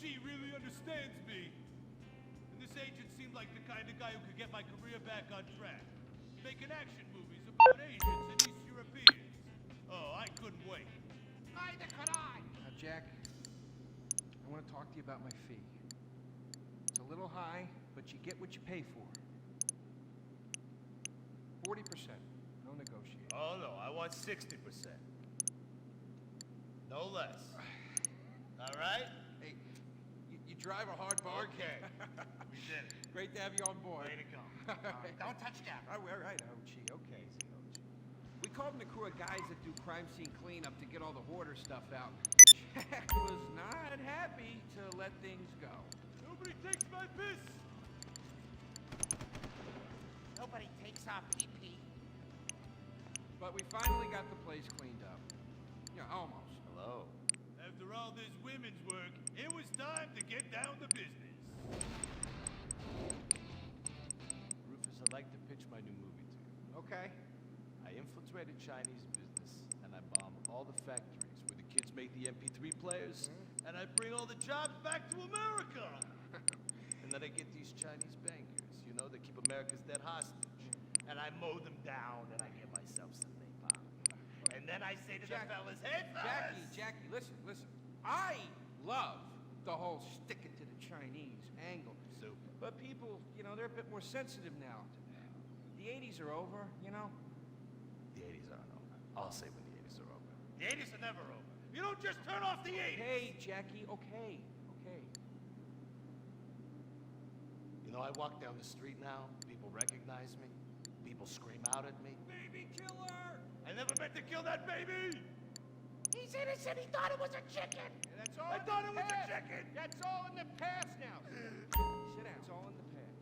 she really understands me. And this agent seemed like the kind of guy who could get my career back on track. Making action movies about Asians and East Europeans. Oh, I couldn't wait. Neither could I. Now, Jack, I want to talk to you about my fee. It's a little high, but you get what you pay for. 40%. No negotiating. Oh, no, I want 60%. No less. All right? Hey, you drive a hard bargain. Okay. We did it. Great to have you on board. Way to go. Don't touch that. All right, Ochi. Okay. We called in a crew of guys that do crime scene cleanup to get all the hoarder stuff out. Jack was not happy to let things go. Nobody takes my piss. Nobody takes our pee-pee. But we finally got the place cleaned up. Yeah, almost. Hello. After all this women's work, it was time to get down to business. Rufus, I'd like to pitch my new movie to you. Okay. I infiltrated Chinese business, and I bomb all the factories where the kids make the MP3 players, and I bring all the jobs back to America. And then I get these Chinese bankers, you know, that keep America's debt hostage. And I mow them down, and I get myself some napalm. And then I say to the fellas, hey, fellas! Jackie, listen. I love the whole stick it to the Chinese angle. Super. But people, you know, they're a bit more sensitive now to that. The 80s are over, you know? The 80s aren't over. I'll say when the 80s are over. The 80s are never over. You don't just turn off the 80s! Hey, Jackie, okay. You know, I walk down the street now, people recognize me, people scream out at me. Baby killer! I never meant to kill that baby! He's innocent. He thought it was a chicken. That's all I thought it was a chicken! That's all in the past now. Sit down. It's all in the past.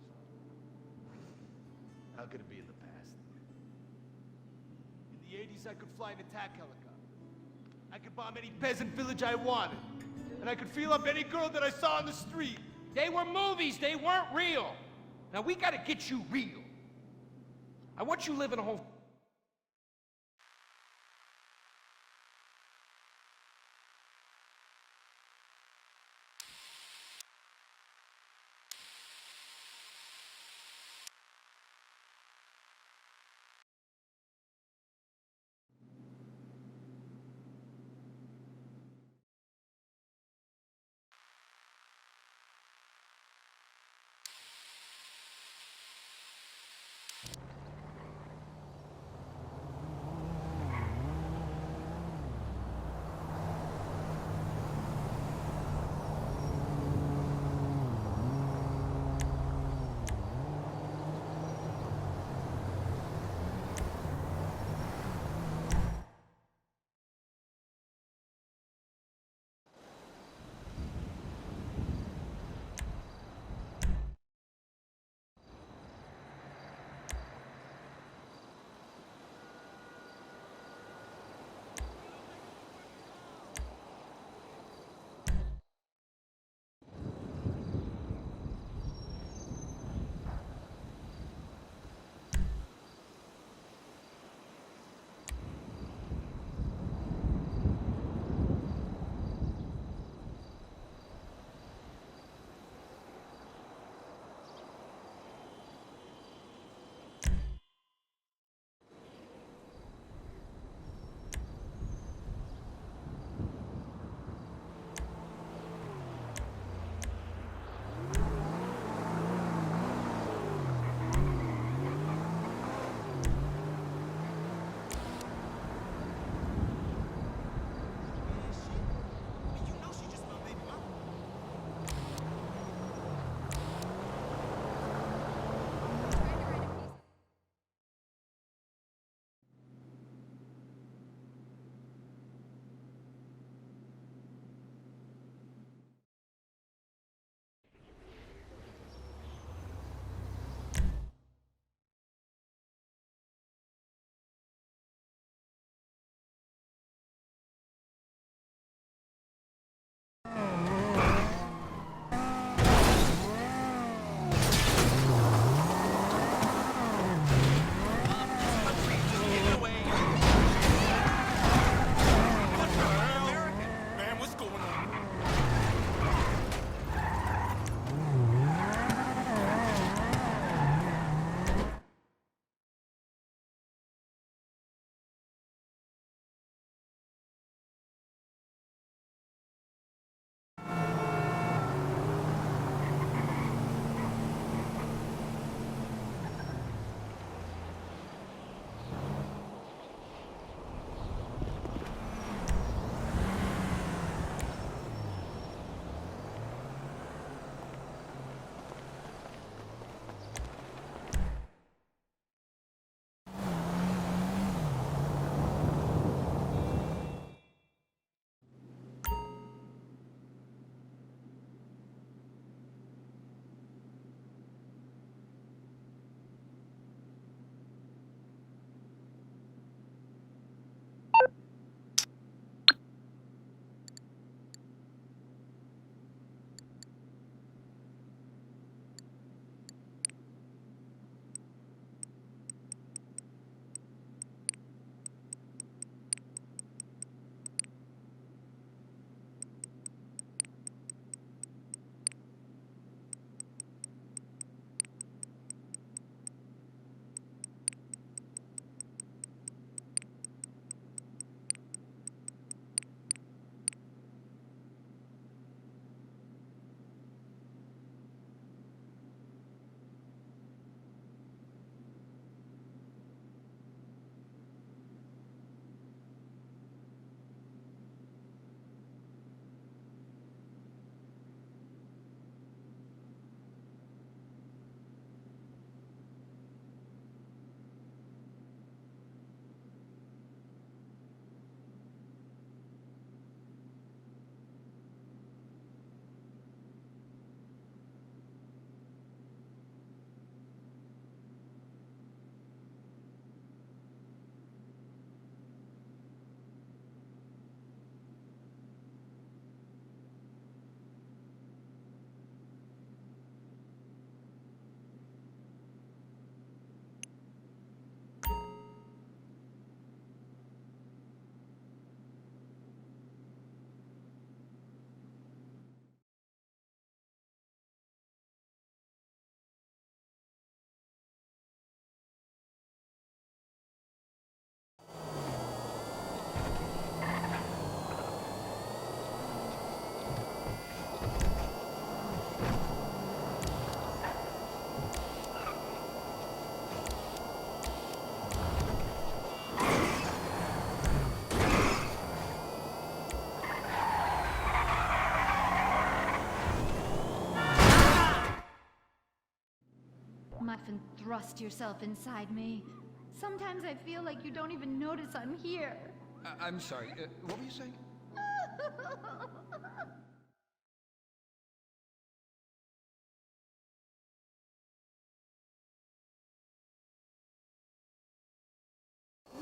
How could it be in the past? In the 80s, I could fly an attack helicopter. I could bomb any peasant village I wanted. And I could feel up any girl that I saw on the street. They were movies. They weren't real. Now, we got to get you real. I want you living a whole... muff and thrust yourself inside me. Sometimes I feel like you don't even notice I'm here. I'm sorry, what were you saying?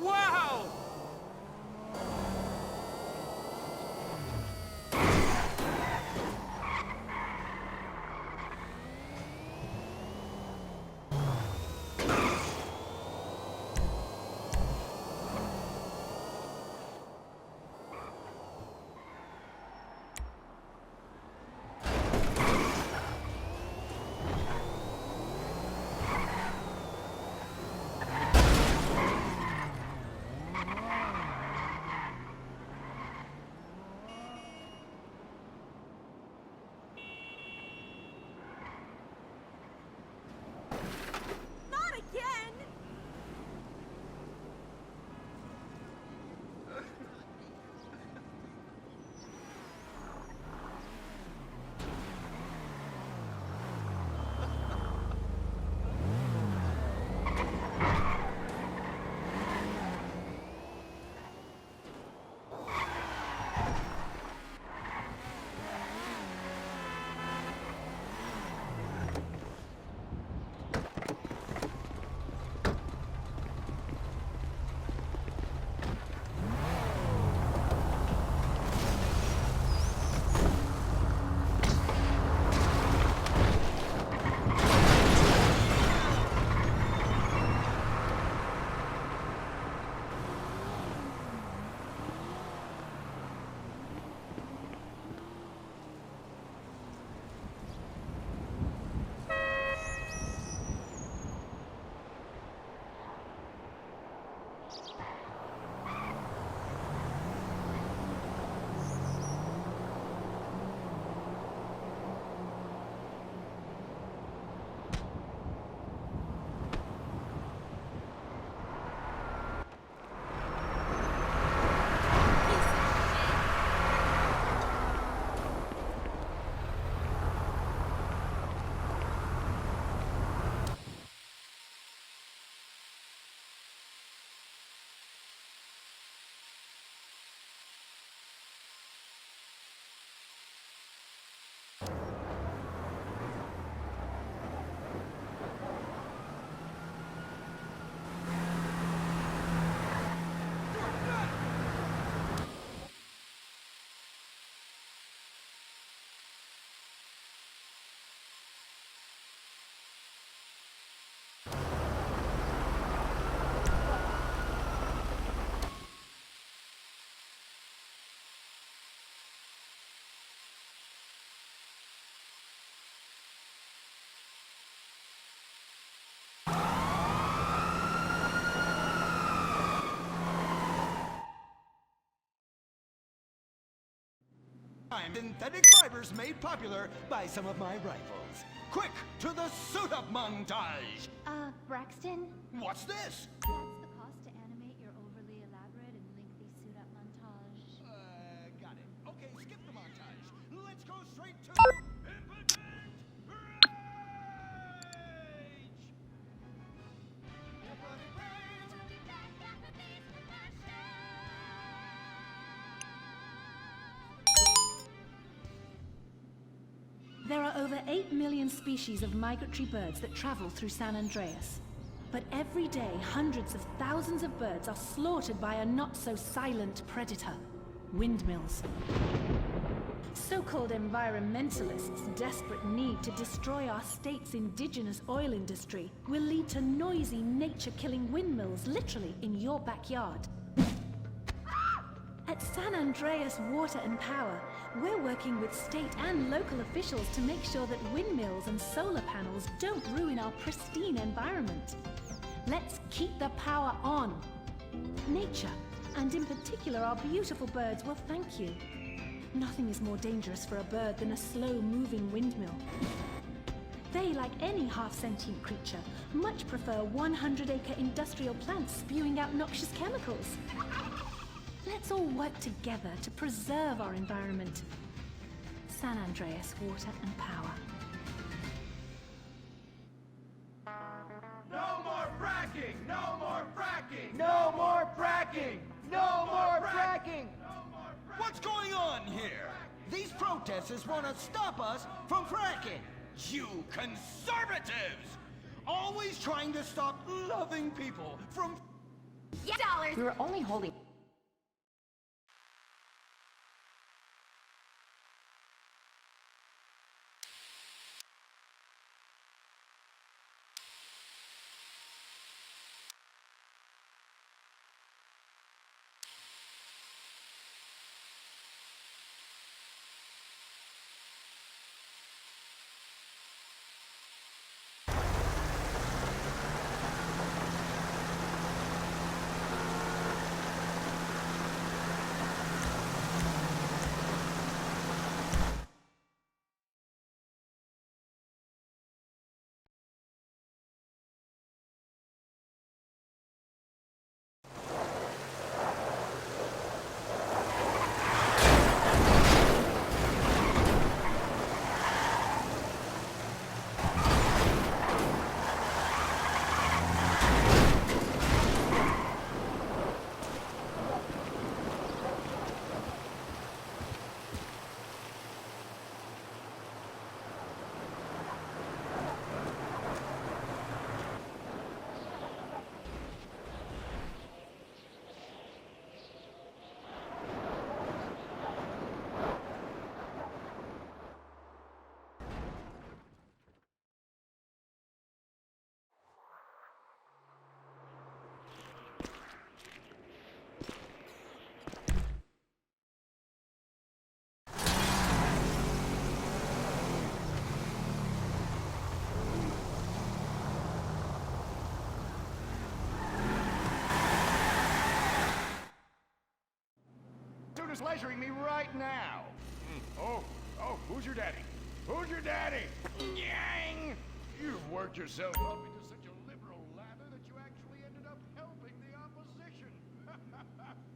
Wow! Synthetic fibers made popular by some of my rivals. Quick, to the suit-up montage! Braxton? What's this? That's the cost to animate your overly elaborate and lengthy suit-up montage. Got it. Okay, skip the montage. Let's go straight to... Impotent Rage! There are over 8 million species of migratory birds that travel through San Andreas. But every day, hundreds of thousands of birds are slaughtered by a not-so-silent predator, windmills. So-called environmentalists' desperate need to destroy our state's indigenous oil industry will lead to noisy, nature-killing windmills literally in your backyard. At San Andreas Water and Power, we're working with state and local officials to make sure that windmills and solar panels don't ruin our pristine environment. Let's keep the power on. Nature, and in particular our beautiful birds, will thank you. Nothing is more dangerous for a bird than a slow-moving windmill. They, like any half-sentient creature, much prefer 100-acre industrial plants spewing out noxious chemicals. Let's all work together to preserve our environment. San Andreas Water and Power. What's going on here? These protesters want to stop us from fracking. You conservatives! Always trying to stop loving people from... $dollars. We were only holding. Is leisuring me right now. Oh, who's your daddy? Who's your daddy? Yang! You've worked yourself up into such a liberal lather that you actually ended up helping the opposition.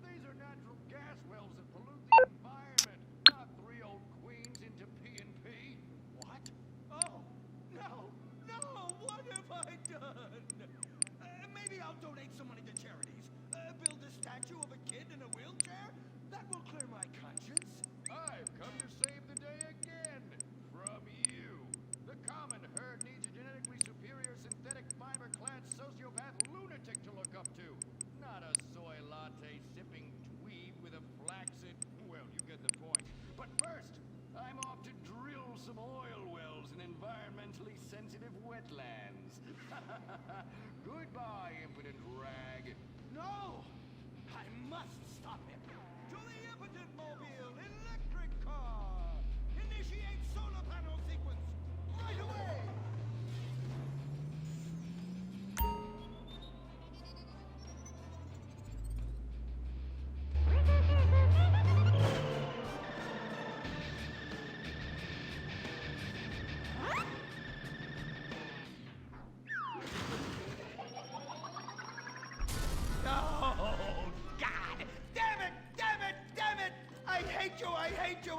These are natural gas wells that pollute the environment, not three old queens into P&P. What? Oh, no, what have I done? Maybe I'll donate some money to charities. Build a statue of a kid in a wheelchair? That will clear my conscience. I've come to save the day again. From you. The common herd needs a genetically superior synthetic fiber-clad sociopath lunatic to look up to. Not a soy latte sipping dweeb with a flaccid... Well, you get the point. But first, I'm off to drill some oil wells in environmentally sensitive wetlands. Goodbye, impotent rag. No! I must stop him. To the impotent mobile electric car! Initiate solar panel sequence right away!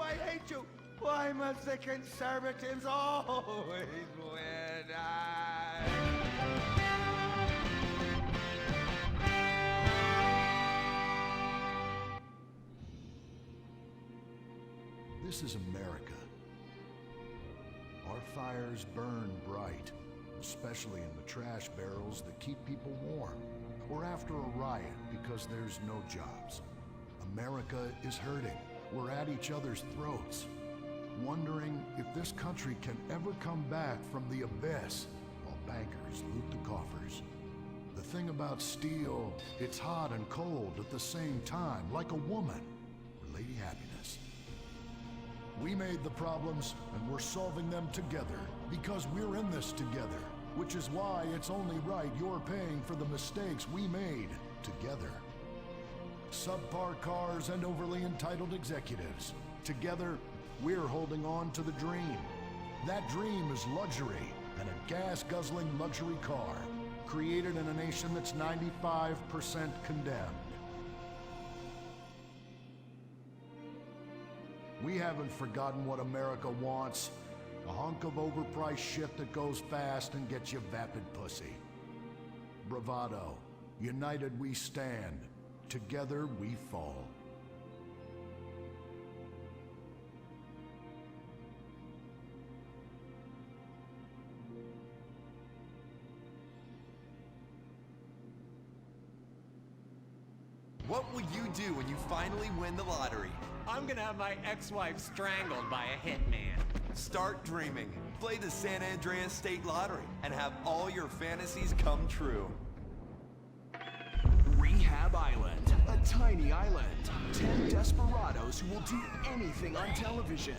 I hate you! Why must the conservatives always win? This is America. Our fires burn bright, especially in the trash barrels that keep people warm, or after a riot because there's no jobs. America is hurting. We're at each other's throats, wondering if this country can ever come back from the abyss while bankers loot the coffers. The thing about steel, it's hot and cold at the same time, like a woman or Lady Happiness. We made the problems, and we're solving them together, because we're in this together, which is why it's only right you're paying for the mistakes we made together. Subpar cars and overly entitled executives. Together, we're holding on to the dream. That dream is luxury, and a gas-guzzling luxury car, created in a nation that's 95% condemned. We haven't forgotten what America wants. A hunk of overpriced shit that goes fast and gets you vapid pussy. Bravado. United we stand. Together we fall. What will you do when you finally win the lottery? I'm gonna have my ex-wife strangled by a hitman. Start dreaming. Play the San Andreas State Lottery and have all your fantasies come true. Rehab Island, a tiny island. 10 desperados who will do anything on television.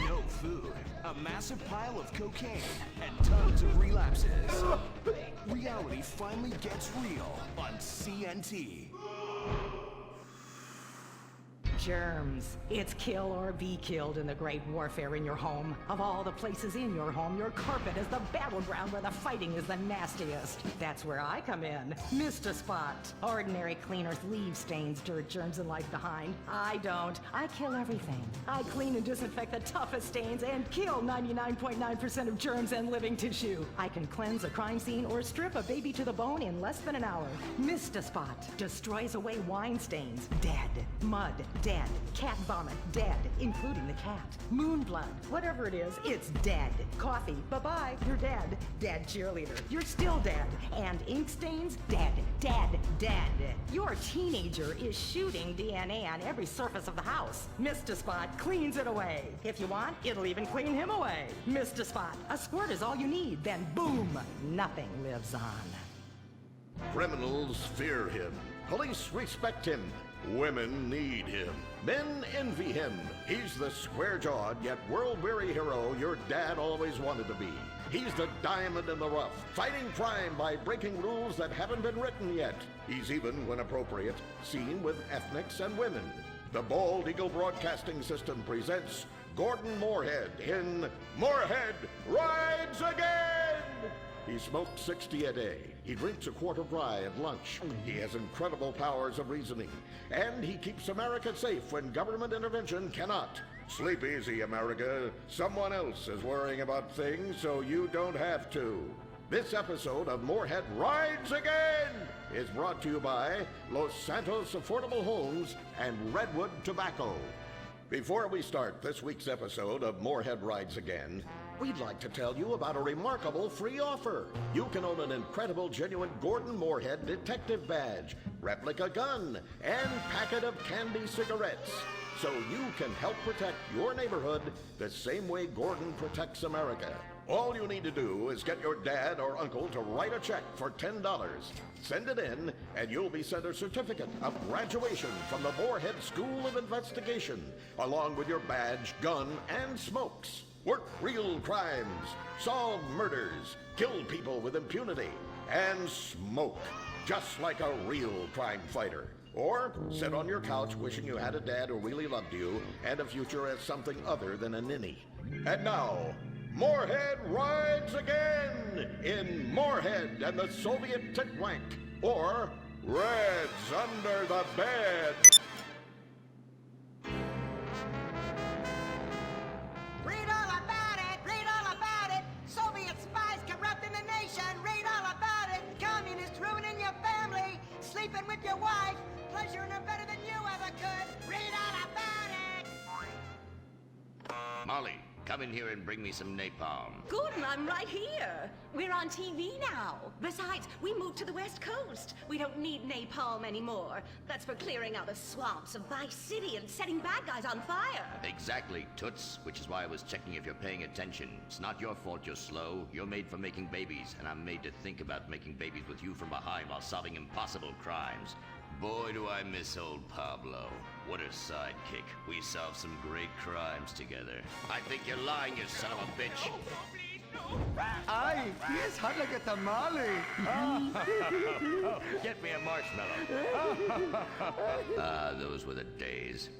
No food, a massive pile of cocaine, and tons of relapses. Reality finally gets real on CNT. Germs. It's kill or be killed in the great warfare in your home. Of all the places in your home, your carpet is the battleground where the fighting is the nastiest. That's where I come in. Mr. Spot. Ordinary cleaners leave stains, dirt, germs, and life behind. I don't. I kill everything. I clean and disinfect the toughest stains and kill 99.9% of germs and living tissue. I can cleanse a crime scene or strip a baby to the bone in less than an hour. Mr. Spot destroys away wine stains. Dead. Mud. Dead. Cat vomit, dead, including the cat. Moon blood, whatever it is, it's dead. Coffee, bye-bye, you're dead. Dead cheerleader, you're still dead. And ink stains, dead, dead, dead. Your teenager is shooting DNA on every surface of the house. Mr. Spot cleans it away. If you want, it'll even clean him away. Mr. Spot, a squirt is all you need, then boom, nothing lives on. Criminals fear him. Police respect him. Women need him. Men envy him. He's the square-jawed yet world-weary hero your dad always wanted to be. He's the diamond in the rough, fighting crime by breaking rules that haven't been written yet. He's even, when appropriate, seen with ethnics and women. The Bald Eagle Broadcasting System presents Gordon Moorhead in Moorhead Rides Again! He smokes 60 a day. He drinks a quart of rye at lunch. He has incredible powers of reasoning. And he keeps America safe when government intervention cannot. Sleep easy, America. Someone else is worrying about things so you don't have to. This episode of Moorhead Rides Again is brought to you by Los Santos Affordable Homes and Redwood Tobacco. Before we start this week's episode of Moorhead Rides Again, we'd like to tell you about a remarkable free offer. You can own an incredible, genuine Gordon Moorhead detective badge, replica gun, and packet of candy cigarettes. So you can help protect your neighborhood the same way Gordon protects America. All you need to do is get your dad or uncle to write a check for $10. Send it in, and you'll be sent a certificate of graduation from the Moorhead School of Investigation, along with your badge, gun, and smokes. Work real crimes, solve murders, kill people with impunity, and smoke, just like a real crime fighter. Or sit on your couch wishing you had a dad who really loved you and a future as something other than a ninny. And now, Moorhead Rides Again in Moorhead and the Soviet Titwank, or Reds Under the Bed. Read all about it! Read all about it! Soviet spies corrupting the nation! Read all about it! Communists ruining your family! Sleeping with your wife! Pleasuring her better than you ever could! Read all about it! Molly, come in here and bring me some napalm. Gordon, I'm right here. We're on TV now. Besides, we moved to the West Coast. We don't need napalm anymore. That's for clearing out the swamps of Vice City and setting bad guys on fire. Exactly, Toots, which is why I was checking if you're paying attention. It's not your fault you're slow. You're made for making babies, and I'm made to think about making babies with you from behind while solving impossible crimes. Boy, do I miss old Pablo. What a sidekick. We solved some great crimes together. I think you're lying, you son of a bitch. Ay, yes, hot like a tamale. Get me a marshmallow. Those were the days.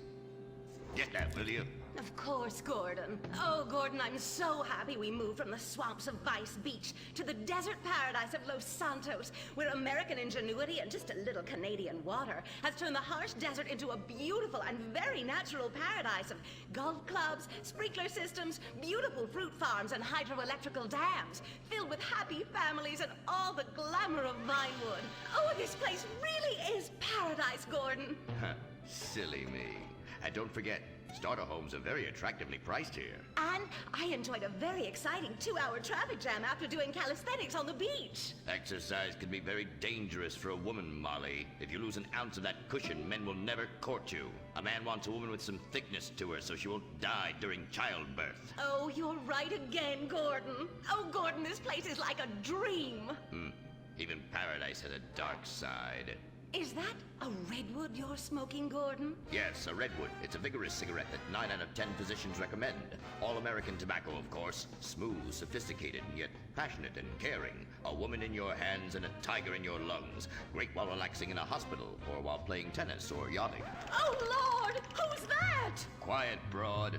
Get that, will you? Of course, Gordon. Oh, Gordon, I'm so happy we moved from the swamps of Vice Beach to the desert paradise of Los Santos, where American ingenuity and just a little Canadian water has turned the harsh desert into a beautiful and very natural paradise of golf clubs, sprinkler systems, beautiful fruit farms, and hydroelectrical dams, filled with happy families and all the glamour of Vinewood. Oh, this place really is paradise, Gordon. Silly me. And don't forget, Starter homes are very attractively priced here. And I enjoyed a very exciting 2-hour traffic jam after doing calisthenics on the beach. Exercise can be very dangerous for a woman, Molly. If you lose an ounce of that cushion, men will never court you. A man wants a woman with some thickness to her so she won't die during childbirth. Oh, you're right again, Gordon. Oh, Gordon, this place is like a dream. Even paradise has a dark side. Is that a redwood you're smoking, Gordon? Yes, a redwood. It's a vigorous cigarette that 9 out of 10 physicians recommend. All-American tobacco, of course. Smooth, sophisticated, yet passionate and caring. A woman in your hands and a tiger in your lungs. Great while relaxing in a hospital, or while playing tennis or yachting. Oh, Lord! Who's that? Quiet, broad.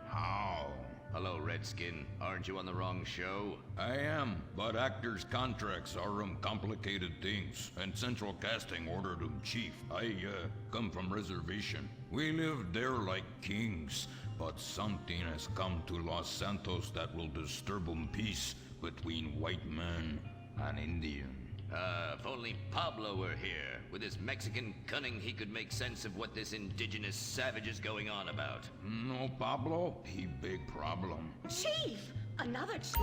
How? Hello, Redskin. Aren't you on the wrong show? I am, but actors' contracts are complicated things, and Central Casting ordered cheap. I come from reservation. We live there like kings, but something has come to Los Santos that will disturb peace between white man and Indian. If only Pablo were here. With his Mexican cunning, he could make sense of what this indigenous savage is going on about. No, Pablo, he big problem. Chief! Another chief.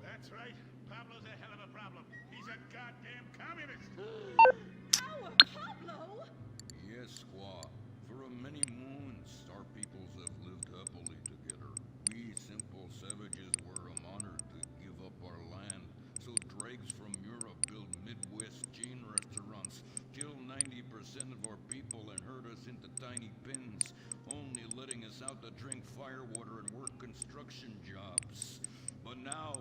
That's right. Pablo's a hell of a problem. He's a goddamn communist. Our Pablo? Yes, squaw. For many moons, our peoples have lived happily together. We simple savages were honored to give up our land, so dregs from Europe build Midwest chain restaurants, kill 90% of our people and herd us into tiny pens, only letting us out to drink firewater and work construction jobs. But now,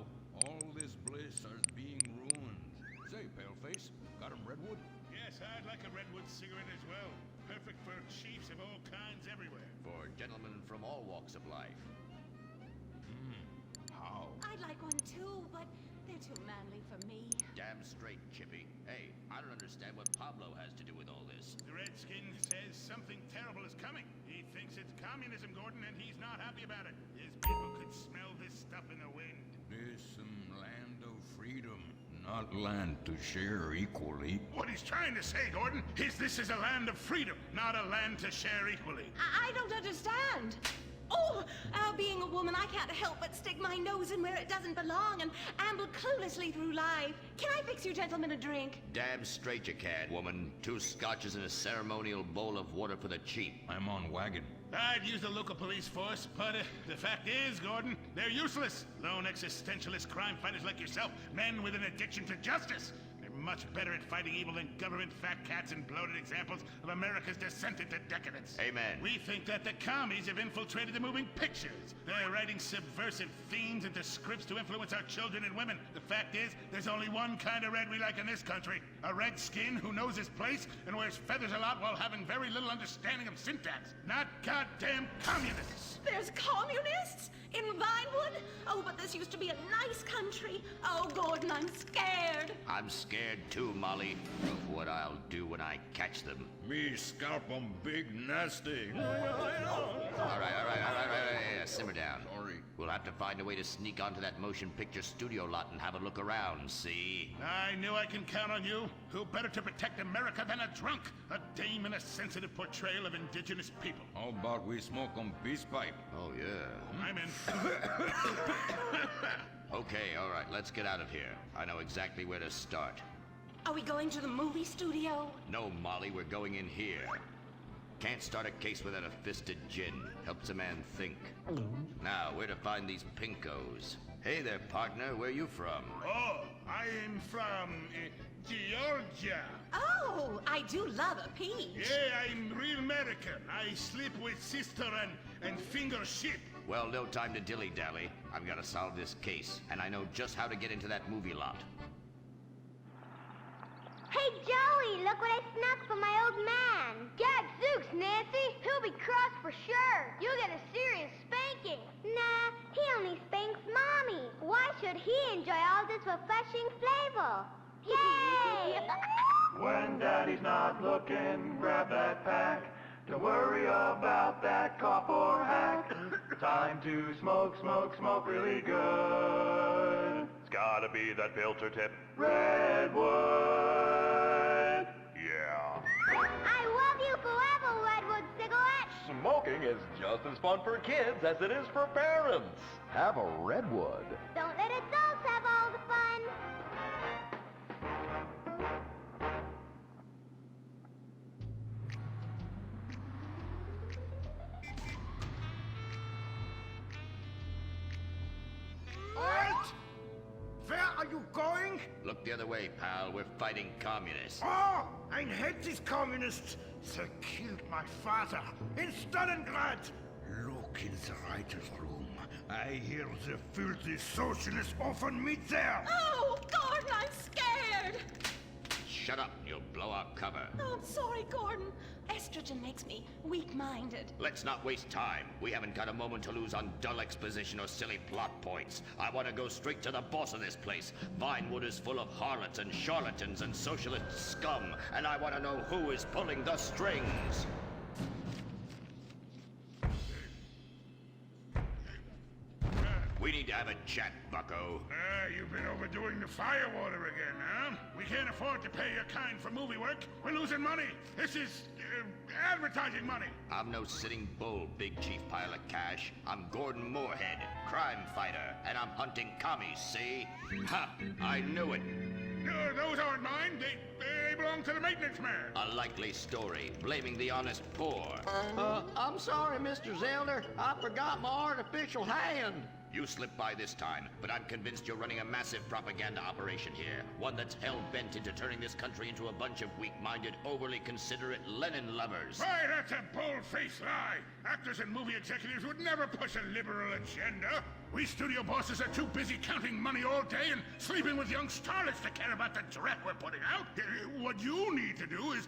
all this bliss is being ruined. Say, Paleface, got him redwood? Yes, I'd like a redwood cigarette as well. Perfect for chiefs of all kinds everywhere. For gentlemen from all walks of life. How? I'd like one too, but they're too manly for me. Damn straight, Chippy. Hey, I don't understand what Pablo has to do with all this. The Redskin says something terrible is coming. He thinks it's communism, Gordon, and he's not happy about it. His people could smell this stuff in the wind. This land of freedom, not land to share equally. What he's trying to say, Gordon, is this is a land of freedom, not a land to share equally. I don't understand. Oh, being a woman, I can't help but stick my nose in where it doesn't belong and amble cluelessly through life. Can I fix you gentlemen a drink? Damn straight you can, woman. 2 scotches and a ceremonial bowl of water for the chief. I'm on wagon. I'd use the local police force, but the fact is, Gordon, they're useless. Lone existentialist crime fighters like yourself, men with an addiction to justice. They're much better at fighting evil than government fat cats and bloated examples of America's descent into decadence. Amen. We think that the commies have infiltrated the moving pictures. They're writing subversive themes into scripts to influence our children and women. The fact is, there's only one kind of red we like in this country. A red skin who knows his place and wears feathers a lot while having very little understanding of syntax. Not goddamn communists. There's communists? In Vinewood? Oh, but this used to be a nice country. Oh, Gordon, I'm scared. I'm scared too, Molly, of what I'll do when I catch them. Me scalp 'em big nasty. All right. Simmer down. Sorry. We'll have to find a way to sneak onto that motion picture studio lot and have a look around, see? I knew I can count on you. Who better to protect America than a drunk? A dame in a sensitive portrayal of indigenous people. How about we smoke 'em peace pipe? Oh, yeah. I'm in. Okay, all right, let's get out of here. I know exactly where to start. Are we going to the movie studio? No, Molly, we're going in here. Can't start a case without a fisted gin. Helps a man think. Now, where to find these pinkos? Hey there, partner, where you from? Oh, I'm from Georgia. Oh, I do love a peach. Yeah, I'm real American. I sleep with sister and finger shit. Well, no time to dilly-dally. I've got to solve this case, and I know just how to get into that movie lot. Hey, Joey, look what I snuck from my old man. Gadzooks, Nancy. He'll be cross for sure. You'll get a serious spanking. Nah, he only spanks Mommy. Why should he enjoy all this refreshing flavor? Yay! When Daddy's not looking, grab that pack. Don't worry about that cough or hack. Time to smoke, smoke, smoke really good. It's gotta be that filter tip. Redwood. Yeah. I love you forever, Redwood cigarette. Smoking is just as fun for kids as it is for parents. Have a redwood. Don't let adults have all the fun. Halt! Where are you going? Look the other way, pal. We're fighting communists. Oh, I hate these communists. They killed my father in Stalingrad. Look in the writer's room. I hear the filthy socialists often meet there. Oh, Gordon, I'm scared. Shut up, you'll blow our cover. Oh, I'm sorry, Gordon. Estrogen makes me weak-minded. Let's not waste time. We haven't got a moment to lose on dull exposition or silly plot points. I want to go straight to the boss of this place. Vinewood is full of harlots and charlatans and socialist scum, and I want to know who is pulling the strings. We need to have a chat, bucko. You've been overdoing the firewater again, huh? We can't afford to pay your kind for movie work. We're losing money. This is advertising money. I'm no sitting bull, big chief pile of cash. I'm Gordon Moorhead, crime fighter, and I'm hunting commies, see? Ha! I knew it. Those aren't mine. They belong to the maintenance man. A likely story, blaming the honest poor. I'm sorry, Mr. Zelder. I forgot my artificial hand. You slipped by this time, but I'm convinced you're running a massive propaganda operation here. One that's hell-bent into turning this country into a bunch of weak-minded, overly considerate Lenin lovers. Why, that's a bold-faced lie. Actors and movie executives would never push a liberal agenda. We studio bosses are too busy counting money all day and sleeping with young starlets to care about the threat we're putting out. What you need to do is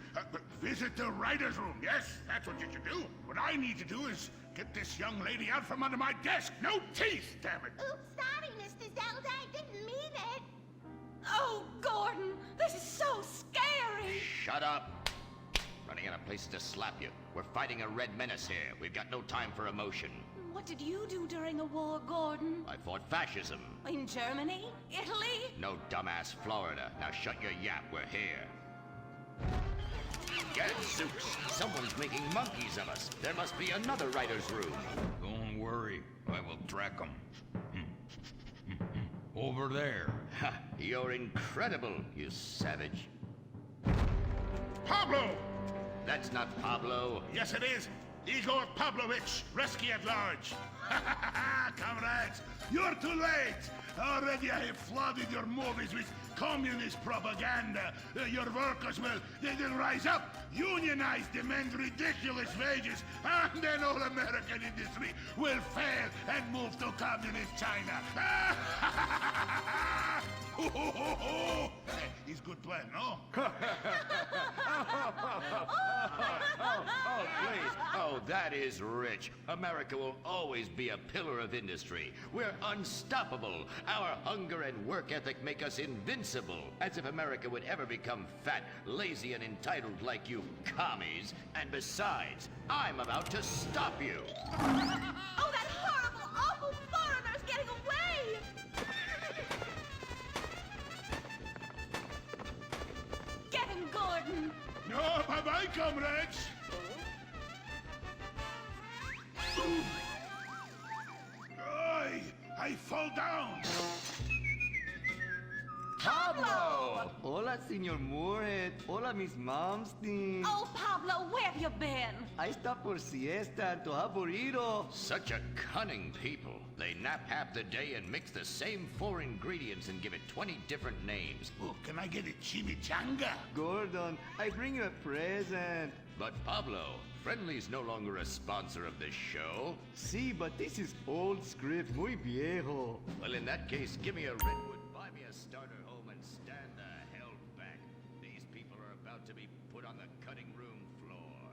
visit the writer's room. Yes, that's what you should do. What I need to do is get this young lady out from under my desk. No teeth, damn it. Oops, sorry, Mr. Zelda. I didn't mean it. Oh, Gordon, this is so scary. Shut up. Running out of places to slap you. We're fighting a red menace here. We've got no time for emotion. What did you do during a war, Gordon? I fought fascism. In Germany? Italy? No, dumbass, Florida. Now shut your yap. We're here. Gadzooks! Someone's making monkeys of us. There must be another writer's room. Don't worry, I will track them. Over there. Ha! You're incredible, you savage. Pablo! That's not Pablo. Yes, it is. Igor Pavlovich, rescue at large. Comrades, you're too late. Already I have flooded your movies with communist propaganda. Your workers they'll rise up, unionize, demand ridiculous wages, and then all American industry will fail and move to communist China. It's good plan, no? Oh, please. Oh, that is rich. America will always be a pillar of industry. We're unstoppable. Our hunger and work ethic make us invincible. As if America would ever become fat, lazy, and entitled like you commies. And besides, I'm about to stop you. Oh, that horrible, awful foreigner's getting away! Get him, Gordon! No, bye-bye, comrades. I fall down. Pablo! Hola, Senor Moorhead. Hola, Miss Momstein. Oh, Pablo, where have you been? I stopped for siesta and to have burrito. Such a cunning people. They nap half the day and mix the same 4 ingredients and give it 20 different names. Oh, can I get a chimichanga? Gordon, I bring you a present. But Pablo, Friendly's no longer a sponsor of this show. Sí, but this is old script, muy viejo. Well, in that case, give me a redwood, buy me a starter home, and stand the hell back. These people are about to be put on the cutting room floor.